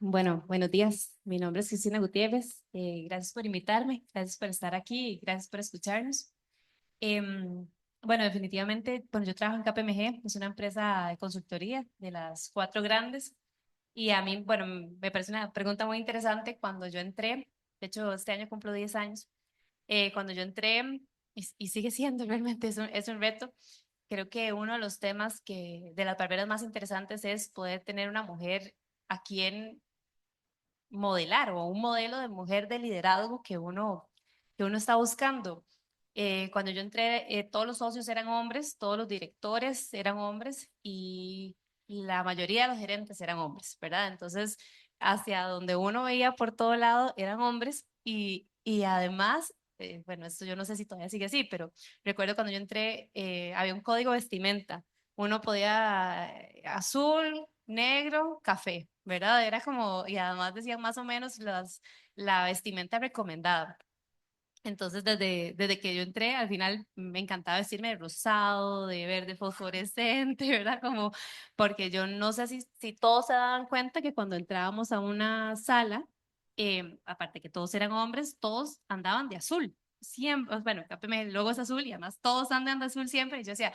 Bueno, buenos días. Mi nombre es Cristina Gutiérrez. Gracias por invitarme, gracias por estar aquí y gracias por escucharnos. Em, bueno, definitivamente, bueno, yo trabajo en KPMG, es una empresa de consultoría de las cuatro grandes y a mí, bueno, me parece una pregunta muy interesante cuando yo entré, de hecho, este año cumplo 10 años, cuando yo entré, y sigue siendo realmente, es un reto. Creo que uno de los temas de las barreras más interesantes es poder tener una mujer a quien modelar o un modelo de mujer de liderazgo que uno está buscando. Cuando yo entré, todos los socios eran hombres, todos los directores eran hombres y la mayoría de los gerentes eran hombres, ¿verdad? Entonces, hacia donde uno veía por todo lado eran hombres y además, bueno, esto yo no sé si todavía sigue así, pero recuerdo cuando yo entré, había un código vestimenta. Uno podía azul, negro, café, ¿verdad? Era como, y además decían más o menos la vestimenta recomendada. Entonces, desde que yo entré, al final me encantaba vestirme de rosado, de verde fosforescente, ¿verdad? Como, porque yo no sé si todos se daban cuenta que cuando entrábamos a una sala, aparte que todos eran hombres, todos andaban de azul. Siempre, bueno, el logo es azul y además todos andan de azul siempre. Y yo decía,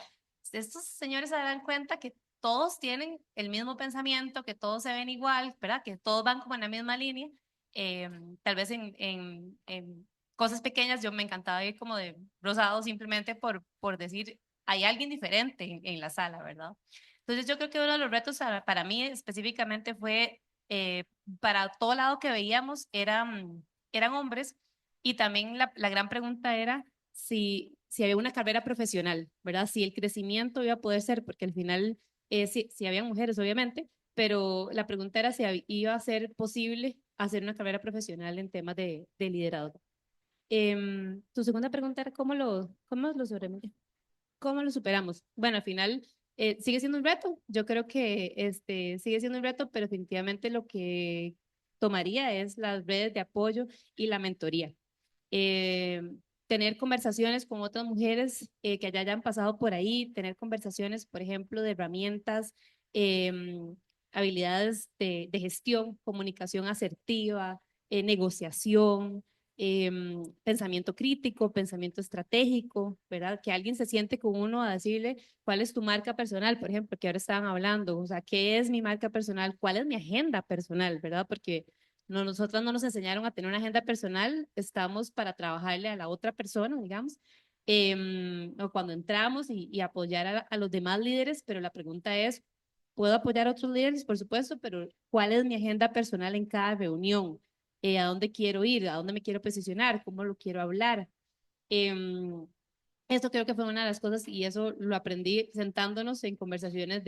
estos señores se dan cuenta que todos tienen el mismo pensamiento, que todos se ven igual, ¿verdad? Que todos van como en la misma línea. Tal vez en cosas pequeñas, yo me encantaba ir como de rosado simplemente por decir, hay alguien diferente en la sala, ¿verdad? Entonces yo creo que uno de los retos para mí específicamente fue, para todo lado que veíamos eran hombres y también la gran pregunta era si había una carrera profesional, ¿verdad? Si el crecimiento iba a poder ser, porque al final sí había mujeres, obviamente, pero la pregunta era si iba a ser posible hacer una carrera profesional en temas de liderazgo. Tu segunda pregunta era cómo lo superamos. Bueno, al final sigue siendo un reto. Yo creo que sigue siendo un reto, pero definitivamente lo que tomaría es las redes de apoyo y la mentoría. Tener conversaciones con otras mujeres que ya hayan pasado por ahí, tener conversaciones, por ejemplo, de herramientas, em, habilidades de gestión, comunicación asertiva, negociación, pensamiento crítico, pensamiento estratégico, ¿verdad? Que alguien se siente con uno a decirle cuál es tu marca personal, por ejemplo, que ahora estaban hablando, o sea, ¿qué es mi marca personal? ¿Cuál es mi agenda personal, ¿verdad? Porque no, nosotros no nos enseñaron a tener una agenda personal, estamos para trabajarle a la otra persona, digamos, o cuando entramos y apoyar a los demás líderes, pero la pregunta es, ¿puedo apoyar a otros líderes? Por supuesto, pero ¿cuál es mi agenda personal en cada reunión? ¿A dónde quiero ir? ¿A dónde me quiero posicionar? ¿Cómo lo quiero hablar? Eh, Esto creo que fue una de las cosas y eso lo aprendí sentándonos en conversaciones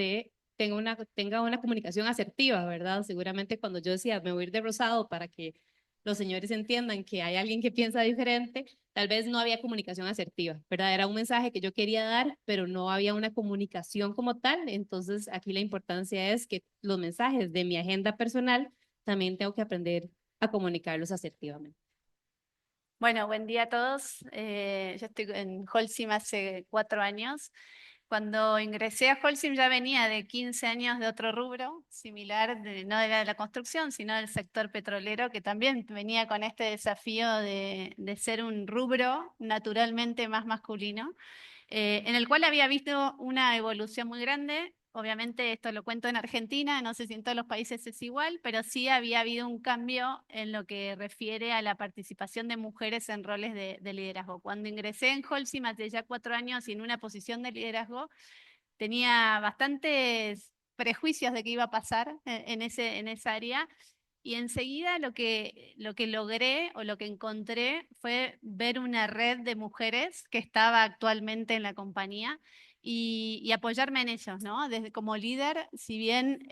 tenga una comunicación asertiva, ¿verdad? Seguramente cuando yo decía, me voy a ir de rosado para que los señores entiendan que hay alguien que piensa diferente, tal vez no había comunicación asertiva, ¿verdad? Era un mensaje que yo quería dar, pero no había una comunicación como tal. Entonces, aquí la importancia es que los mensajes de mi agenda personal también tengo que aprender a comunicarlos asertivamente. Bueno, buen día a todos. Yo estoy en Holcim hace 4 años. Cuando ingresé a Holcim ya venía de 15 años de otro rubro, similar, no de la construcción, sino del sector petrolero, que también venía con este desafío de ser un rubro naturalmente más masculino, en el cual había visto una evolución muy grande. Obviamente esto lo cuento en Argentina, no sé si en todos los países es igual, pero sí había habido un cambio en lo que refiere a la participación de mujeres en roles de liderazgo. Cuando ingresé en Holcim hace ya 4 años y en una posición de liderazgo, tenía bastantes prejuicios de qué iba a pasar en esa área. Y enseguida lo que logré o lo que encontré fue ver una red de mujeres que estaba actualmente en la compañía y apoyarme en ellos, ¿no? Desde como líder, si bien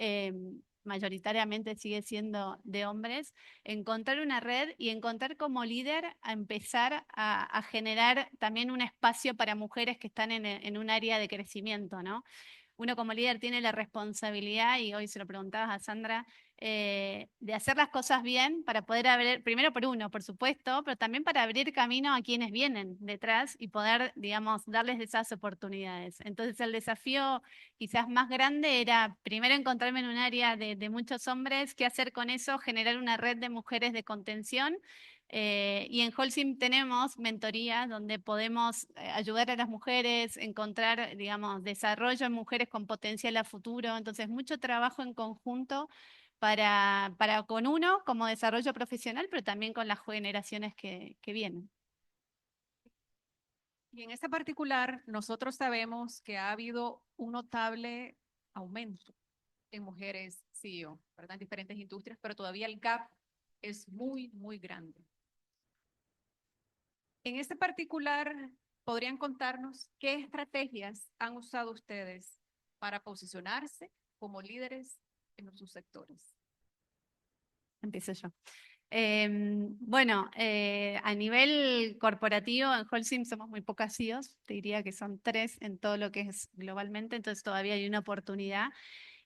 mayoritariamente sigue siendo de hombres, encontrar una red y encontrar como líder a empezar a generar también un espacio para mujeres que están en un área de crecimiento, ¿no? Uno como líder tiene la responsabilidad, y hoy se lo preguntabas a Sandra, de hacer las cosas bien para poder abrir, primero por uno, por supuesto, pero también para abrir camino a quienes vienen detrás y poder, digamos, darles esas oportunidades. Entonces el desafío quizás más grande era primero encontrarme en un área de muchos hombres, qué hacer con eso, generar una red de mujeres de contención. Y en Holcim tenemos mentoría donde podemos ayudar a las mujeres, encontrar, digamos, desarrollo en mujeres con potencial a futuro. Entonces, mucho trabajo en conjunto para con uno como desarrollo profesional, pero también con las generaciones que vienen. Y en este particular, nosotros sabemos que ha habido un notable aumento en mujeres CEO, ¿verdad? En diferentes industrias, pero todavía el gap es muy, muy grande. En este particular, ¿podrían contarnos qué estrategias han usado ustedes para posicionarse como líderes en sus sectores? Empiezo yo. Bueno, a nivel corporativo, en Holcim somos muy pocas CEOs, te diría que son 3 en todo lo que es globalmente, entonces todavía hay una oportunidad.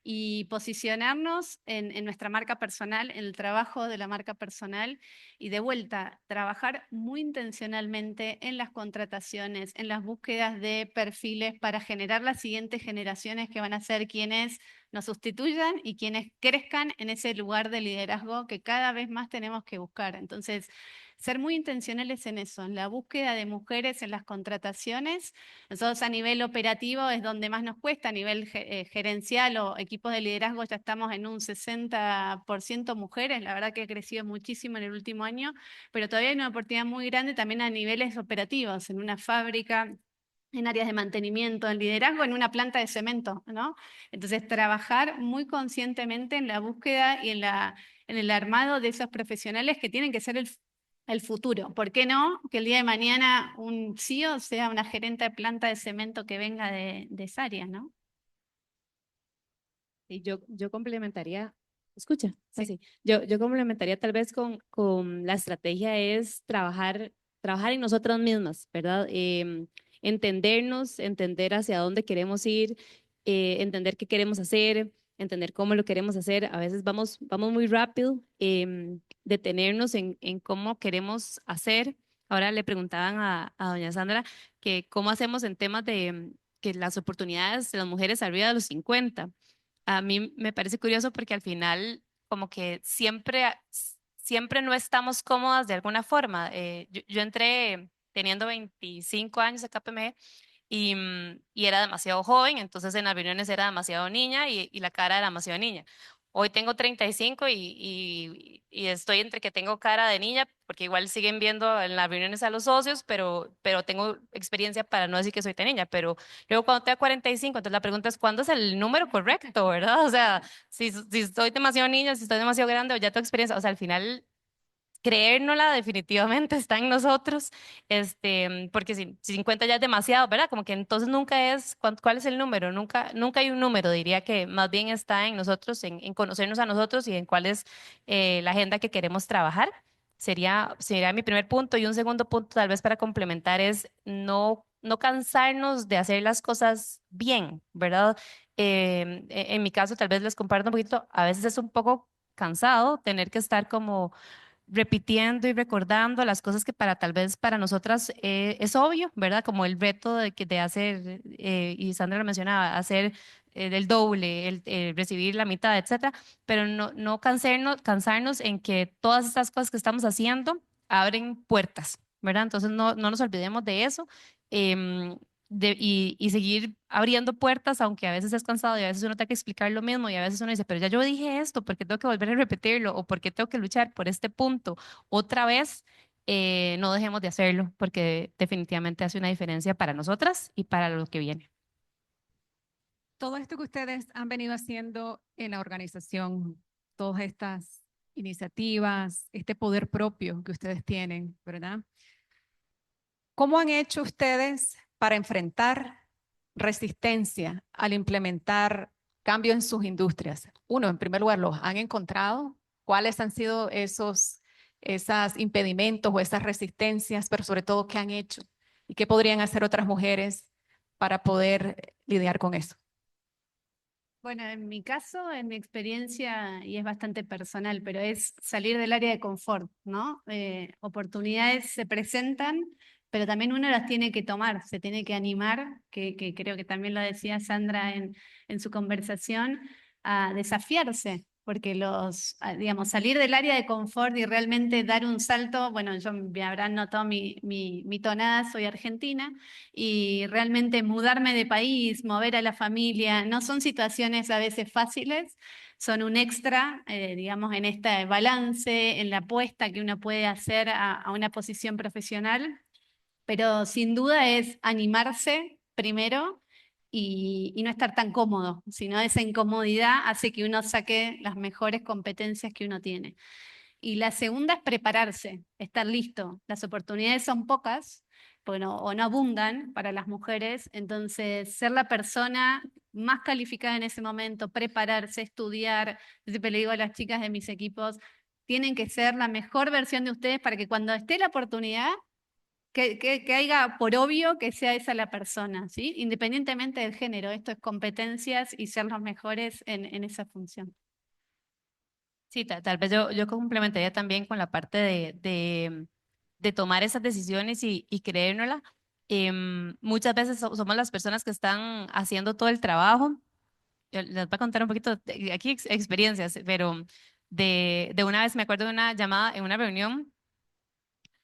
Y posicionarnos en nuestra marca personal, en el trabajo de la marca personal y de vuelta, trabajar muy intencionalmente en las contrataciones, en las búsquedas de perfiles para generar las siguientes generaciones que van a ser quienes nos sustituyan y quienes crezcan en ese lugar de liderazgo que cada vez más tenemos que buscar. Entonces, ser muy intencionales en eso, en la búsqueda de mujeres en las contrataciones. Nosotros a nivel operativo es donde más nos cuesta, a nivel gerencial o equipos de liderazgo ya estamos en un 60% mujeres, la verdad que ha crecido muchísimo en el último año, pero todavía hay una oportunidad muy grande también a niveles operativos, en una fábrica, en áreas de mantenimiento, en liderazgo, en una planta de cemento, ¿no? Entonces, trabajar muy conscientemente en la búsqueda y en el armado de esos profesionales que tienen que ser el futuro. ¿Por qué no? Que el día de mañana un CEO sea una gerente de planta de cemento que venga de esa área, ¿no? Y yo complementaría, escucha, Sí. así, yo complementaría tal vez con la estrategia es trabajar en nosotras mismas, ¿verdad? Entendernos, entender hacia dónde queremos ir, entender qué queremos hacer, entender cómo lo queremos hacer. A veces vamos muy rápido, detenernos en cómo queremos hacer. Ahora le preguntaban a doña Sandra que cómo hacemos en temas de que las oportunidades de las mujeres arriba de los 50. A mí me parece curioso porque al final como que siempre no estamos cómodas de alguna forma. Yo entré teniendo 25 años a KPMG y era demasiado joven, entonces en las reuniones era demasiado niña y la cara era demasiado niña. Hoy tengo 35 y estoy entre que tengo cara de niña, porque igual siguen viendo en las reuniones a los socios, pero tengo experiencia para no decir que soy tan niña. Pero luego cuando tenga 45, entonces la pregunta es, ¿cuándo es el número correcto, verdad? O sea, si estoy demasiado niña, si estoy demasiado grande o ya tengo experiencia, o sea, al final creérnosla definitivamente está en nosotros, porque si 50 ya es demasiado, ¿verdad? Como que entonces nunca es, ¿cuál es el número? Nunca hay un número, diría que más bien está en nosotros, en conocernos a nosotros y en cuál es la agenda que queremos trabajar. Sería mi primer punto. Y un segundo punto, tal vez para complementar, es no cansarnos de hacer las cosas bien, ¿verdad? En mi caso, tal vez les comparto un poquito, a veces es un poco cansado tener que estar como repitiendo y recordando las cosas que para tal vez para nosotras es obvio, ¿verdad? Como el reto de hacer, y Sandra lo mencionaba, hacer el doble, recibir la mitad, etcétera, pero no cansarnos en que todas estas cosas que estamos haciendo abren puertas, ¿verdad? Entonces no nos olvidemos de eso. em, y seguir abriendo puertas, aunque a veces es cansado y a veces uno tiene que explicar lo mismo y a veces uno dice, pero ya yo dije esto, ¿por qué tengo que volver a repetirlo? ¿O por qué tengo que luchar por este punto otra vez? No dejemos de hacerlo porque definitivamente hace una diferencia para nosotras y para lo que viene. Todo esto que ustedes han venido haciendo en la organización, todas estas iniciativas, este poder propio que ustedes tienen, ¿verdad? ¿Cómo han hecho ustedes para enfrentar resistencia al implementar cambios en sus industrias? Uno, en primer lugar, ¿los han encontrado? ¿Cuáles han sido esos impedimentos o esas resistencias, pero sobre todo, qué han hecho? ¿Y qué podrían hacer otras mujeres para poder lidiar con eso? Bueno, en mi caso, en mi experiencia, y es bastante personal, pero es salir del área de confort, ¿no? Oportunidades se presentan, pero también uno las tiene que tomar, se tiene que animar, que creo que también lo decía Sandra en su conversación, a desafiarse, porque digamos, salir del área de confort y realmente dar un salto, bueno, me habrán notado mi tonada, soy argentina, y realmente mudarme de país, mover a la familia, no son situaciones a veces fáciles, son un extra, digamos, en este balance, en la apuesta que uno puede hacer a una posición profesional, pero sin duda es animarse primero y no estar tan cómodo, sino esa incomodidad hace que uno saque las mejores competencias que uno tiene. Y la segunda es prepararse, estar listo. Las oportunidades son pocas, bueno, o no abundan para las mujeres, entonces ser la persona más calificada en ese momento, prepararse, estudiar. Yo siempre le digo a las chicas de mis equipos, tienen que ser la mejor versión de ustedes para que cuando esté la oportunidad, que haya por obvio que sea esa la persona, ¿sí? Independientemente del género, esto es competencias y ser los mejores en esa función. Sí, tal vez yo complementaría también con la parte de tomar esas decisiones y creérnosla. Muchas veces somos las personas que están haciendo todo el trabajo. Yo les voy a contar un poquito aquí experiencias, pero de una vez me acuerdo de una llamada en una reunión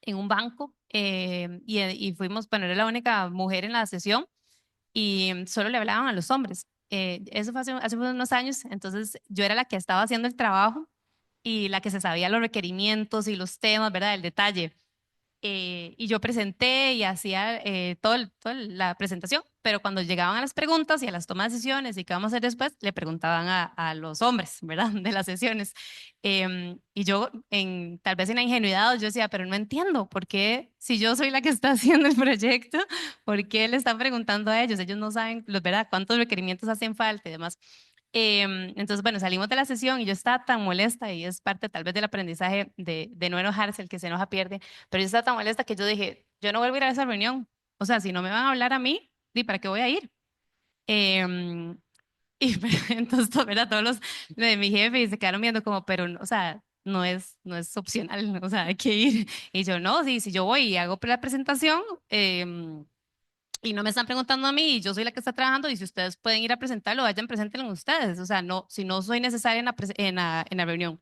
en un banco y fuimos, bueno, era la única mujer en la sesión y solo le hablaban a los hombres. Eso fue hace unos años, entonces yo era la que estaba haciendo el trabajo y la que se sabía los requerimientos y los temas, ¿verdad? El detalle. Y yo presenté y hacía toda la presentación, pero cuando llegaban a las preguntas y a las tomas de decisiones y qué vamos a hacer después, le preguntaban a los hombres, ¿verdad? De las sesiones. Y yo, tal vez en la ingenuidad, yo decía, pero no entiendo, ¿por qué si yo soy la que está haciendo el proyecto, por qué le están preguntando a ellos? Ellos no saben, ¿verdad? Cuántos requerimientos hacen falta y demás. Entonces, bueno, salimos de la sesión y yo estaba tan molesta y es parte tal vez del aprendizaje de no enojarse, el que se enoja pierde, pero yo estaba tan molesta que yo dije, yo no vuelvo a ir a esa reunión. O sea, si no me van a hablar a mí, ¿di para qué voy a ir? Em, y entonces, ¿verdad? Todos los de mi jefe se quedaron viendo como, pero, o sea, no es opcional, o sea, hay que ir. Y yo, no, sí, si yo voy y hago la presentación, y no me están preguntando a mí y yo soy la que está trabajando y si ustedes pueden ir a presentarlo, vayan, preséntenlo ustedes. O sea, no, si no soy necesaria en la reunión.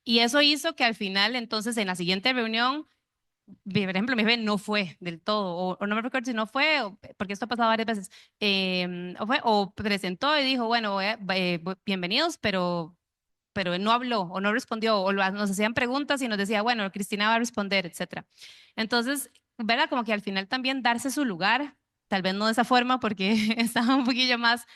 Y eso hizo que al final, entonces, en la siguiente reunión, por ejemplo, mi jefe no fue del todo, o no me recuerdo si no fue, porque esto ha pasado varias veces, o presentó y dijo, bueno, bienvenidos, pero él no habló o no respondió, o nos hacían preguntas y nos decía, bueno, Cristina va a responder, etcétera. Entonces, ¿verdad? Como que al final también darse su lugar, tal vez no de esa forma porque estaba un poquillo más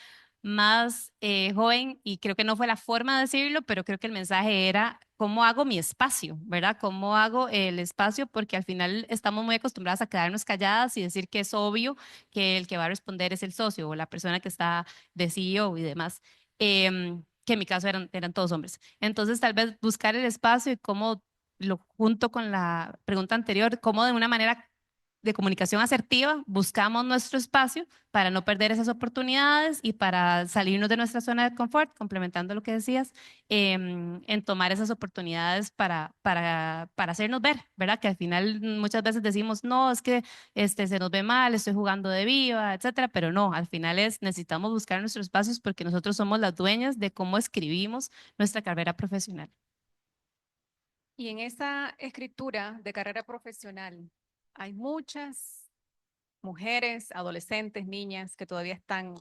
joven y creo que no fue la forma de decirlo, pero creo que el mensaje era cómo hago mi espacio, ¿verdad? Cómo hago el espacio porque al final estamos muy acostumbradas a quedarnos calladas y decir que es obvio que el que va a responder es el socio o la persona que está de CEO y demás. Que en mi caso eran todos hombres. Entonces, tal vez buscar el espacio y cómo lo junto con la pregunta anterior, cómo de una manera de comunicación asertiva buscamos nuestro espacio para no perder esas oportunidades y para salirnos de nuestra zona de confort, complementando lo que decías, en tomar esas oportunidades para hacernos ver, ¿verdad? Que al final muchas veces decimos, no, es que se nos ve mal, estoy jugando de viva, etcétera, pero no, al final necesitamos buscar nuestros espacios porque nosotros somos las dueñas de cómo escribimos nuestra carrera profesional. Y en esa escritura de carrera profesional hay muchas mujeres, adolescentes, niñas que todavía están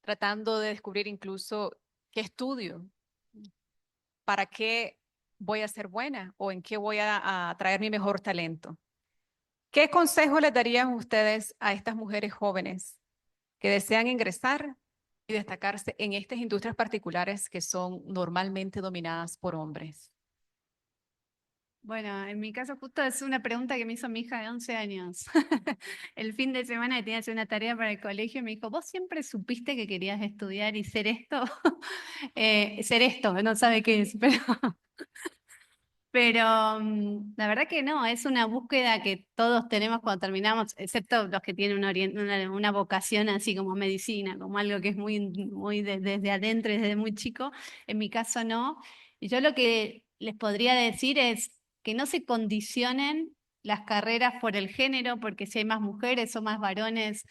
tratando de descubrir incluso qué estudio, para qué voy a ser buena o en qué voy a traer mi mejor talento. ¿Qué consejo les darían ustedes a estas mujeres jóvenes que desean ingresar y destacarse en estas industrias particulares que son normalmente dominadas por hombres? Bueno, en mi caso justo es una pregunta que me hizo mi hija de 11 años. El fin de semana que tenía que hacer una tarea para el colegio me dijo, ¿vos siempre supiste que querías estudiar y ser esto? Ser esto, no sabe qué es, Pero la verdad que no, es una búsqueda que todos tenemos cuando terminamos, excepto los que tienen una vocación así como medicina, como algo que es muy desde adentro, desde muy chico. En mi caso no. Y yo lo que les podría decir es que no se condicionen las carreras por el género, porque si hay más mujeres o más varones,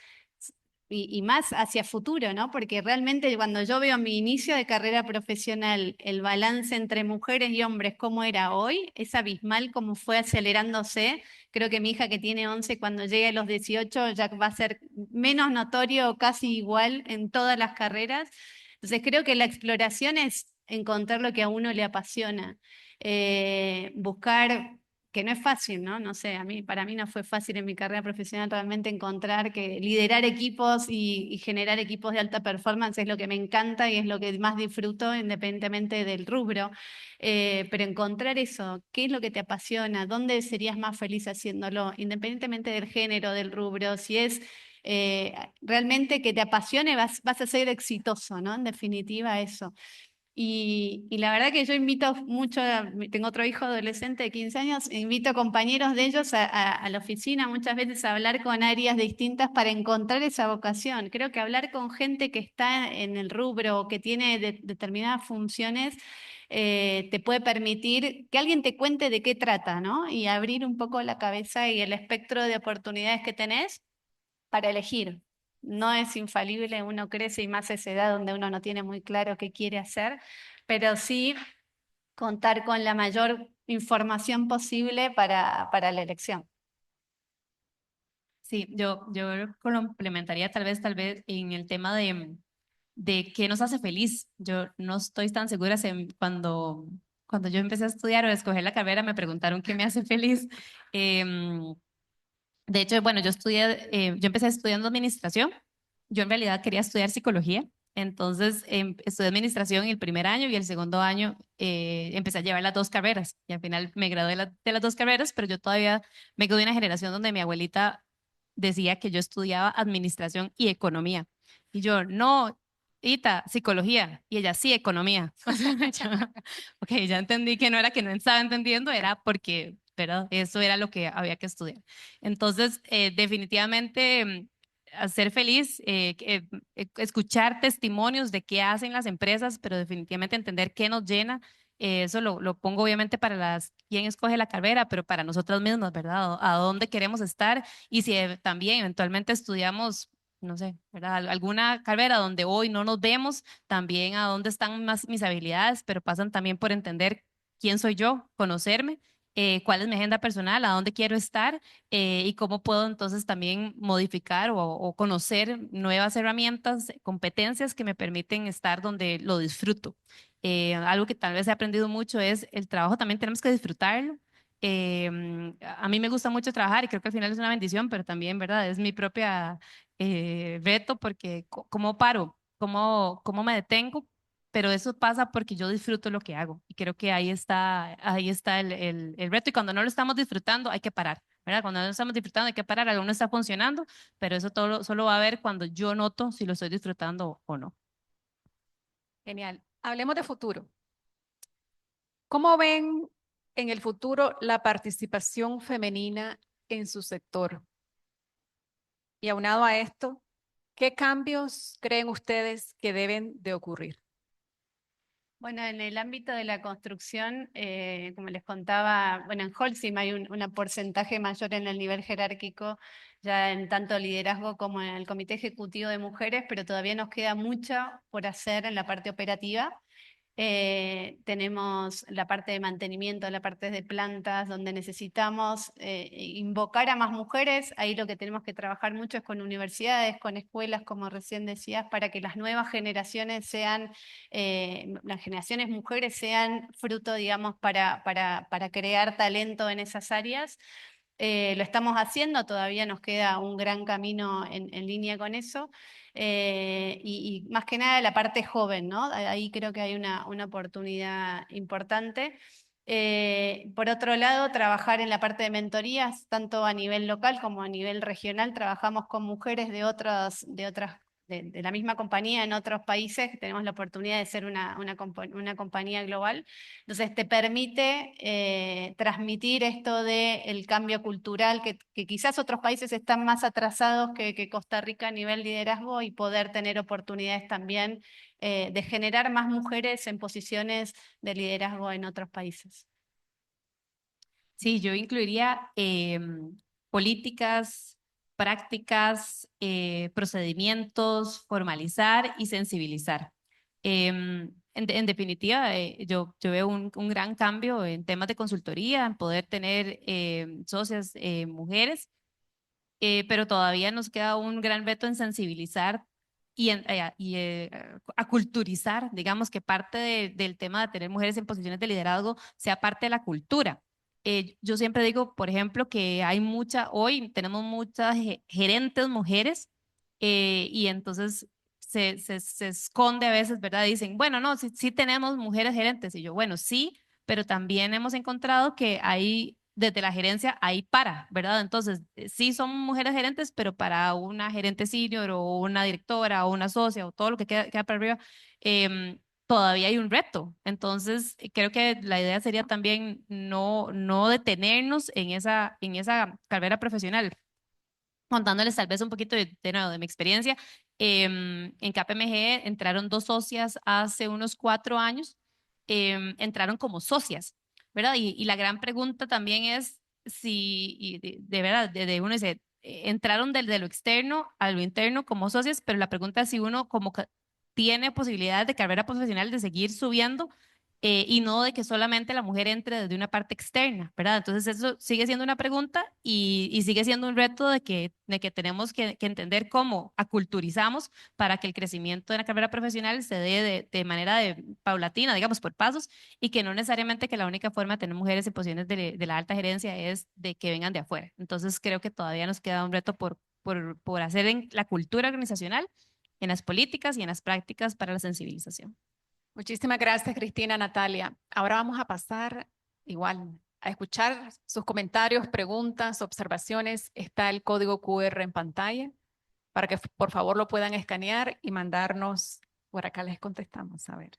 y más hacia futuro, ¿no? Porque realmente cuando yo veo mi inicio de carrera profesional, el balance entre mujeres y hombres, cómo era hoy, es abismal cómo fue acelerándose. Creo que mi hija que tiene 11, cuando llegue a los 18 ya va a ser menos notorio o casi igual en todas las carreras. Entonces creo que la exploración es encontrar lo que a uno le apasiona. Buscar, que no es fácil, ¿no? No sé, para mí no fue fácil en mi carrera profesional realmente encontrar que liderar equipos y generar equipos de alta performance es lo que me encanta y es lo que más disfruto independientemente del rubro. Pero encontrar eso, ¿qué es lo que te apasiona? ¿Dónde serías más feliz haciéndolo? Independientemente del género, del rubro, si es realmente que te apasione, vas a ser exitoso, ¿no? En definitiva, eso. Y la verdad que yo invito mucho, tengo otro hijo adolescente de 15 años, invito a compañeros de ellos a la oficina muchas veces a hablar con áreas distintas para encontrar esa vocación. Creo que hablar con gente que está en el rubro o que tiene determinadas funciones te puede permitir que alguien te cuente de qué trata, ¿no? Y abrir un poco la cabeza y el espectro de oportunidades que tenés para elegir. No es infalible, uno crece y más a esa edad donde uno no tiene muy claro qué quiere hacer, pero sí contar con la mayor información posible para la elección. Sí, yo complementaría tal vez en el tema de qué nos hace feliz. Yo no estoy tan segura cuando yo empecé a estudiar o a escoger la carrera, me preguntaron qué me hace feliz. Em, de hecho, bueno, yo empecé estudiando administración. Yo en realidad quería estudiar psicología. Entonces, estudié administración el primer año y el segundo año empecé a llevar las dos carreras. Y al final me gradué de las dos carreras, pero yo todavía me quedé de una generación donde mi abuelita decía que yo estudiaba administración y economía. Y yo, no, Ita, psicología. Y ella, sí, economía. O sea, ok, ya entendí que no era que no estaba entendiendo, era porque, ¿verdad? Eso era lo que había que estudiar. Entonces, definitivamente, hacer feliz, escuchar testimonios de qué hacen las empresas, pero definitivamente entender qué nos llena. Eso lo pongo obviamente para quién escoge la carrera, pero para nosotras mismas, ¿verdad? A dónde queremos estar y si también eventualmente estudiamos, no sé, ¿verdad? Alguna carrera donde hoy no nos vemos, también a dónde están más mis habilidades, pero pasan también por entender quién soy yo, conocerme, cuál es mi agenda personal, a dónde quiero estar y cómo puedo entonces también modificar o conocer nuevas herramientas, competencias que me permiten estar donde lo disfruto. Algo que tal vez he aprendido mucho es el trabajo también tenemos que disfrutarlo. A mí me gusta mucho trabajar y creo que al final es una bendición, pero también, ¿verdad? Es mi propia reto porque ¿cómo paro? ¿Cómo me detengo? Pero eso pasa porque yo disfruto lo que hago y creo que ahí está el reto y cuando no lo estamos disfrutando hay que parar, ¿verdad? Cuando no lo estamos disfrutando hay que parar, algo no está funcionando, pero eso solo va a ver cuando yo noto si lo estoy disfrutando o no. Genial. Hablemos de futuro. ¿Cómo ven en el futuro la participación femenina en su sector? Y aunado a esto, ¿qué cambios creen ustedes que deben de ocurrir? Bueno, en el ámbito de la construcción, como les contaba, bueno, en Holcim hay un porcentaje mayor en el nivel jerárquico, ya en tanto liderazgo como en el comité ejecutivo de mujeres, pero todavía nos queda mucho por hacer en la parte operativa. Tenemos la parte de mantenimiento, la parte de plantas, donde necesitamos invocar a más mujeres. Ahí lo que tenemos que trabajar mucho es con universidades, con escuelas, como recién decías, para que las nuevas generaciones las generaciones mujeres sean fruto, digamos, para crear talento en esas áreas. Lo estamos haciendo, todavía nos queda un gran camino en línea con eso. Y más que nada la parte joven, ¿no? Ahí creo que hay una oportunidad importante. Por otro lado, trabajar en la parte de mentorías, tanto a nivel local como a nivel regional, trabajamos con mujeres de otras de la misma compañía en otros países, que tenemos la oportunidad de ser una compañía global. Entonces te permite transmitir esto del cambio cultural, que quizás otros países están más atrasados que Costa Rica a nivel liderazgo, y poder tener oportunidades también de generar más mujeres en posiciones de liderazgo en otros países. Sí, yo incluiría políticas, prácticas, procedimientos, formalizar y sensibilizar. En definitiva, yo veo un gran cambio en temas de consultoría, en poder tener socias mujeres, pero todavía nos queda un gran reto en sensibilizar y aculturizar, digamos que parte del tema de tener mujeres en posiciones de liderazgo sea parte de la cultura. Yo siempre digo, por ejemplo, que hoy tenemos muchas gerentes mujeres y entonces se esconde a veces, ¿verdad? Dicen, bueno, no, sí, sí tenemos mujeres gerentes. Y yo, bueno, sí, pero también hemos encontrado que hay, desde la gerencia, hay ¿verdad? Entonces, sí son mujeres gerentes, pero para una gerente senior o una directora o una socia o todo lo que queda para arriba, todavía hay un reto. Entonces, creo que la idea sería también no detenernos en esa carrera profesional. Contándoles tal vez un poquito nuevo, de mi experiencia, en KPMG entraron dos socias hace unos 4 años, entraron como socias, ¿verdad? Y la gran pregunta también es si, y de verdad, uno dice, entraron de lo externo a lo interno como socias, pero la pregunta es si uno tiene posibilidades de carrera profesional de seguir subiendo y no de que solamente la mujer entre desde una parte externa, ¿verdad? Entonces eso sigue siendo una pregunta y sigue siendo un reto de que tenemos que entender cómo aculturizamos para que el crecimiento de la carrera profesional se dé de manera paulatina, digamos, por pasos, y que no necesariamente que la única forma de tener mujeres en posiciones de la alta gerencia es de que vengan de afuera. Entonces creo que todavía nos queda un reto por hacer en la cultura organizacional, en las políticas y en las prácticas para la sensibilización. Muchísimas gracias, Cristina, Natalia. Ahora vamos a pasar igual a escuchar sus comentarios, preguntas, observaciones. Está el código QR en pantalla para que por favor lo puedan escanear y mandarnos. Por acá les contestamos. A ver.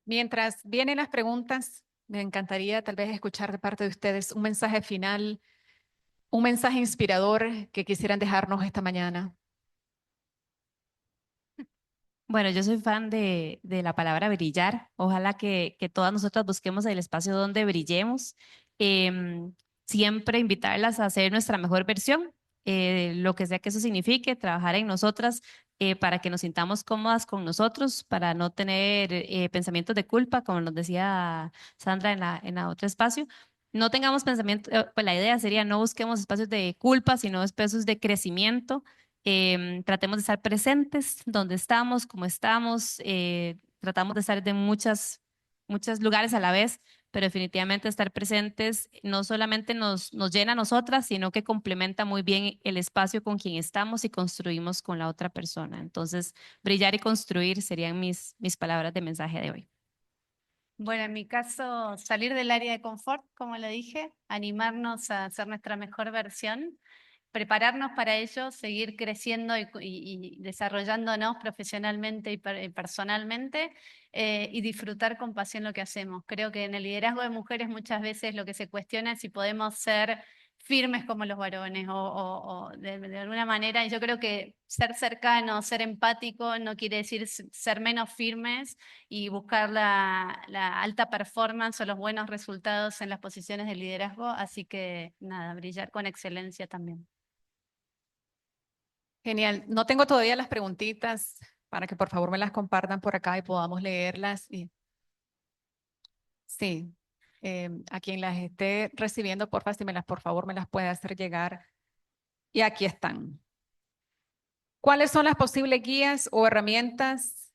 Mientras vienen las preguntas, me encantaría tal vez escuchar de parte de ustedes un mensaje final, un mensaje inspirador que quisieran dejarnos esta mañana. Bueno, yo soy fan de la palabra brillar. Ojalá que todas nosotras busquemos el espacio donde brillemos. Em, Siempre invitarlas a ser nuestra mejor versión, lo que sea que eso signifique, trabajar en nosotras para que nos sintamos cómodas con nosotros, para no tener pensamientos de culpa, como nos decía Sandra en la otro espacio. No tengamos pensamiento, pues la idea sería no busquemos espacios de culpa, sino espacios de crecimiento. Tratemos de estar presentes donde estamos, como estamos, tratamos de estar de muchos lugares a la vez, pero definitivamente estar presentes no solamente nos llena a nosotras, sino que complementa muy bien el espacio con quien estamos y construimos con la otra persona. Entonces, brillar y construir serían mis palabras de mensaje de hoy. Bueno, en mi caso, salir del área de confort, como lo dije, animarnos a ser nuestra mejor versión, prepararnos para ello, seguir creciendo y desarrollándonos profesionalmente y personalmente, y disfrutar con pasión lo que hacemos. Creo que en el liderazgo de mujeres muchas veces lo que se cuestiona es si podemos ser firmes como los varones o de alguna manera. Y yo creo que ser cercano, ser empático no quiere decir ser menos firmes y buscar la alta performance o los buenos resultados en las posiciones de liderazgo. Así que nada, brillar con excelencia también. Genial. No tengo todavía las preguntitas para que por favor me las compartan por acá y podamos leerlas. Sí, a quien las esté recibiendo, por favor me las puede hacer llegar. Y aquí están. ¿Cuáles son las posibles guías o herramientas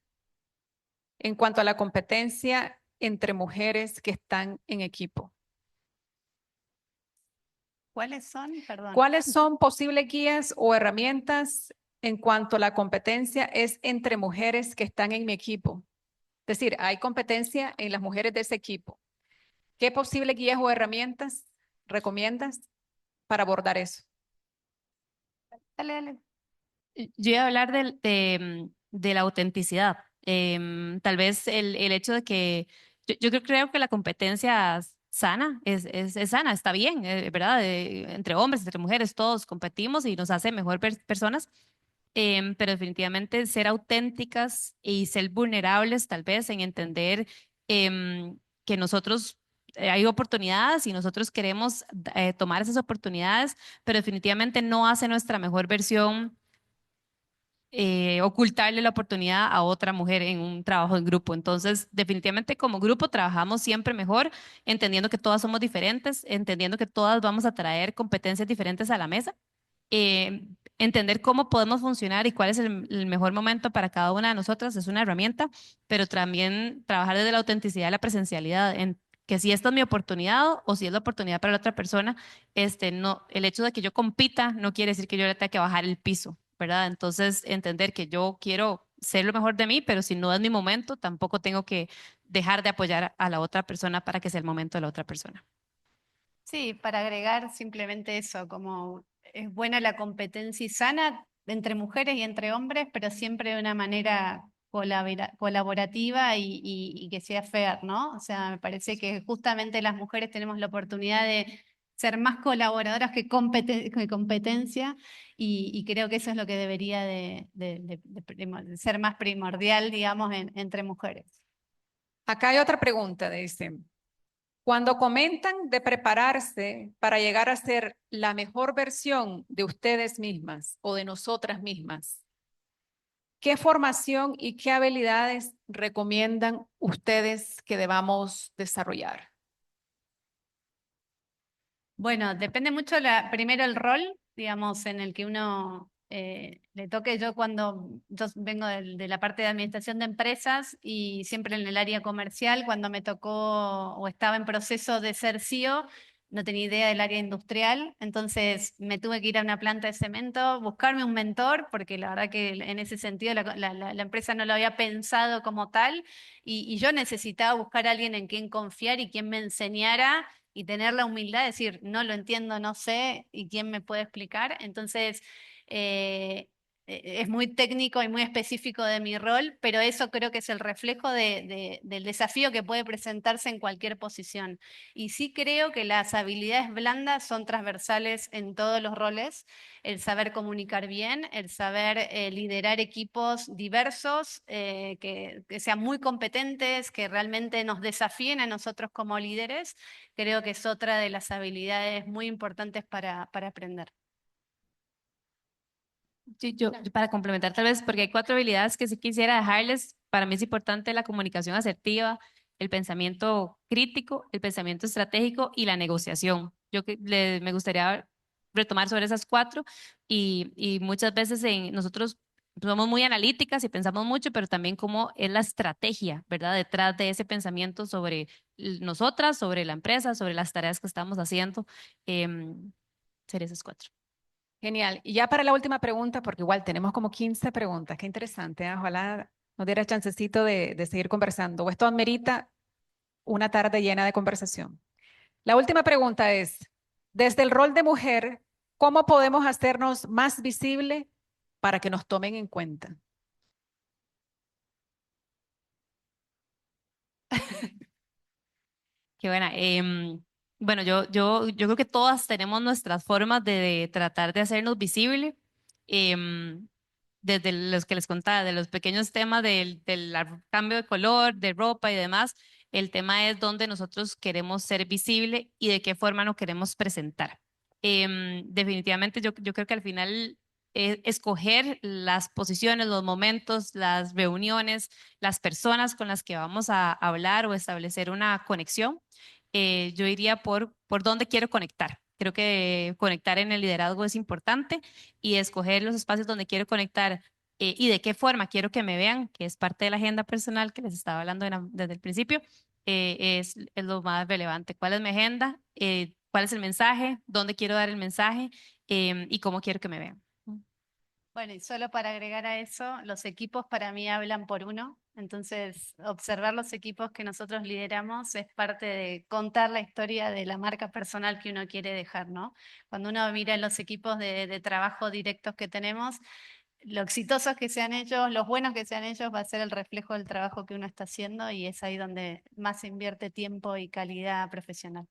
en cuanto a la competencia entre mujeres que están en equipo? ¿Cuáles son? Perdón. ¿Cuáles son posibles guías o herramientas en cuanto a la competencia es entre mujeres que están en mi equipo? Es decir, hay competencia en las mujeres de ese equipo. ¿Qué posibles guías o herramientas recomiendas para abordar eso? Dale, dale. Yo iba a hablar de la autenticidad. Tal vez el hecho de que yo creo que la competencia sana es sana, está bien, ¿verdad? Entre hombres, entre mujeres, todos competimos y nos hace mejor personas. Pero definitivamente ser auténticas y ser vulnerables, tal vez en entender que nosotros hay oportunidades y nosotros queremos tomar esas oportunidades, pero definitivamente no hace nuestra mejor versión ocultarle la oportunidad a otra mujer en un trabajo en grupo. Entonces, definitivamente como grupo trabajamos siempre mejor, entendiendo que todas somos diferentes, entendiendo que todas vamos a traer competencias diferentes a la mesa, entender cómo podemos funcionar y cuál es el mejor momento para cada una de nosotras es una herramienta, pero también trabajar desde la autenticidad y la presencialidad, en que si esta es mi oportunidad o si es la oportunidad para la otra persona, no, el hecho de que yo compita no quiere decir que yo le tenga que bajar el piso, ¿verdad? Entonces, entender que yo quiero ser lo mejor de mí, pero si no es mi momento, tampoco tengo que dejar de apoyar a la otra persona para que sea el momento de la otra persona. Sí, para agregar simplemente eso, como es buena la competencia y sana entre mujeres y entre hombres, pero siempre de una manera colaborativa y que sea fair, ¿no? O sea, me parece que justamente las mujeres tenemos la oportunidad de ser más colaboradoras que competencia y creo que eso es lo que debería de ser más primordial, digamos, entre mujeres. Acá hay otra pregunta, dice. Cuando comentan de prepararse para llegar a ser la mejor versión de ustedes mismas o de nosotras mismas, ¿qué formación y qué habilidades recomiendan ustedes que debamos desarrollar? Bueno, depende mucho primero el rol, digamos, en el que uno le toque. Yo vengo de la parte de administración de empresas y siempre en el área comercial, cuando me tocó o estaba en proceso de ser CEO, no tenía idea del área industrial, entonces me tuve que ir a una planta de cemento, buscarme un mentor, porque la verdad que en ese sentido la empresa no lo había pensado como tal, y yo necesitaba buscar a alguien en quien confiar y quien me enseñara y tener la humildad de decir, no lo entiendo, no sé, y quién me puede explicar. Entonces, eh, es muy técnico y muy específico de mi rol, pero eso creo que es el reflejo del desafío que puede presentarse en cualquier posición. Y sí creo que las habilidades blandas son transversales en todos los roles, el saber comunicar bien, el saber liderar equipos diversos, que sean muy competentes, que realmente nos desafíen a nosotros como líderes, creo que es otra de las habilidades muy importantes para aprender. Sí, yo para complementar tal vez, porque hay 4 habilidades que sí quisiera dejarles. Para mí es importante la comunicación asertiva, el pensamiento crítico, el pensamiento estratégico y la negociación. Me gustaría retomar sobre esas 4 y muchas veces nosotros somos muy analíticas y pensamos mucho, pero también cómo es la estrategia, ¿verdad? Detrás de ese pensamiento sobre nosotras, sobre la empresa, sobre las tareas que estamos haciendo. Ser esas 4. Genial. Y ya para la última pregunta, porque igual tenemos como 15 preguntas. Qué interesante, ¿eh? Ojalá nos diera chancecito de seguir conversando. O esto amerita una tarde llena de conversación. La última pregunta es, desde el rol de mujer, ¿cómo podemos hacernos más visible para que nos tomen en cuenta? Qué buena. Bueno, yo creo que todas tenemos nuestras formas de tratar de hacernos visible. em, Desde los que les contaba, de los pequeños temas del cambio de color, de ropa y demás. El tema es dónde nosotros queremos ser visible y de qué forma nos queremos presentar. Definitivamente yo creo que al final escoger las posiciones, los momentos, las reuniones, las personas con las que vamos a hablar o establecer una conexión, yo iría por dónde quiero conectar. Creo que conectar en el liderazgo es importante y escoger los espacios donde quiero conectar y de qué forma quiero que me vean, que es parte de la agenda personal que les estaba hablando desde el principio, es lo más relevante. ¿Cuál es mi agenda? ¿Cuál es el mensaje? ¿Dónde quiero dar el mensaje? Y cómo quiero que me vean. Bueno, y solo para agregar a eso, los equipos para mí hablan por uno. Entonces, observar los equipos que nosotros lideramos es parte de contar la historia de la marca personal que uno quiere dejar, ¿no? Cuando uno mira los equipos de trabajo directos que tenemos, lo exitosos que sean ellos, los buenos que sean ellos, va a ser el reflejo del trabajo que uno está haciendo y es ahí donde más se invierte tiempo y calidad profesional.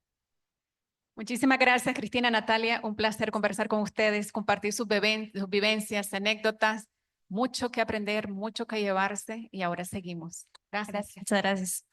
Muchísimas gracias, Cristina, Natalia. Un placer conversar con ustedes, compartir sus vivencias, anécdotas. Mucho que aprender, mucho que llevarse y ahora seguimos. Gracias. Muchas gracias.